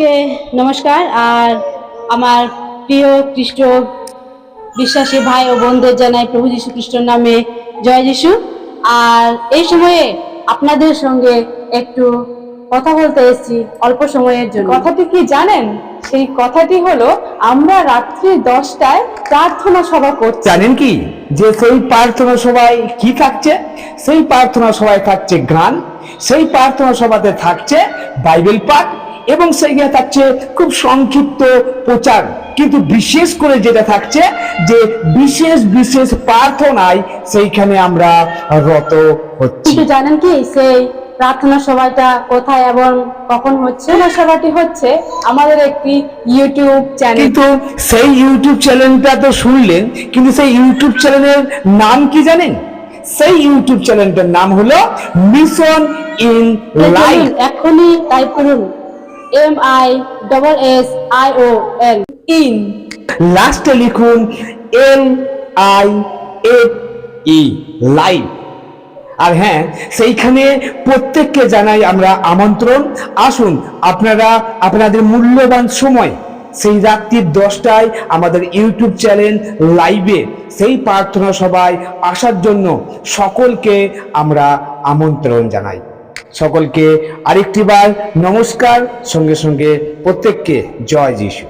সকলকে নমস্কার। আর আমার প্রিয় খ্রিস্ট বিশ্বাসী ভাই ও বোনদের জানাই প্রভু যীশু খ্রিস্টের নামে জয় যিশু। আর এই সময়ে আপনাদের সঙ্গে একটু কথা বলতে এসেছি অল্প সময়ের জন্য। কথাটি কি জানেন? সেই কথাটি হলো আমরা রাত্রি 10টায় প্রার্থনা সভা করছি। জানেন কি যে সেই প্রার্থনা সভায় কি থাকছে? সেই প্রার্থনা সভায় থাকছে গান, সেই প্রার্থনা সভাতে থাকছে বাইবেল পাঠ এবং সেইখানে থাকছে খুব সংক্ষিপ্ত প্রচার। কিন্তু বিশেষ করে যেটা থাকছে যে বিশেষ বিশেষ প্রার্থনায় সেইখানে আমরা রত হচ্ছি। কিন্তু জানেন কি সেই প্রার্থনা সভাটা কোথায় এবং কখন হচ্ছে? প্রার্থনা সভাটি হচ্ছে আমাদের একটি ইউটিউব চ্যানেল। কিন্তু সেই ইউটিউব চ্যানেলটা তো শুনলেন, কিন্তু সেই ইউটিউব চ্যানেলের নাম কি জানেন? সেই ইউটিউব চ্যানেলটার নাম হলো মিশন ইন লাইফ। এখনই টাইপ করুন MISSION ইন লাস্টে লিখুন LIFE লাইফ। আর হ্যাঁ, সেইখানে প্রত্যেককে জানাই আমরা আমন্ত্রণ। আসুন আপনারা আপনাদের মূল্যবান সময় সেই রাত্রি 10টায় আমাদের ইউটিউব চ্যানেল লাইভে সেই প্রার্থনা সভায় আসার জন্য সকলকে আমরা আমন্ত্রণ জানাই। সকলকে আরেকটিবার নমস্কার, সঙ্গে সঙ্গে প্রত্যেককে জয় যিশু।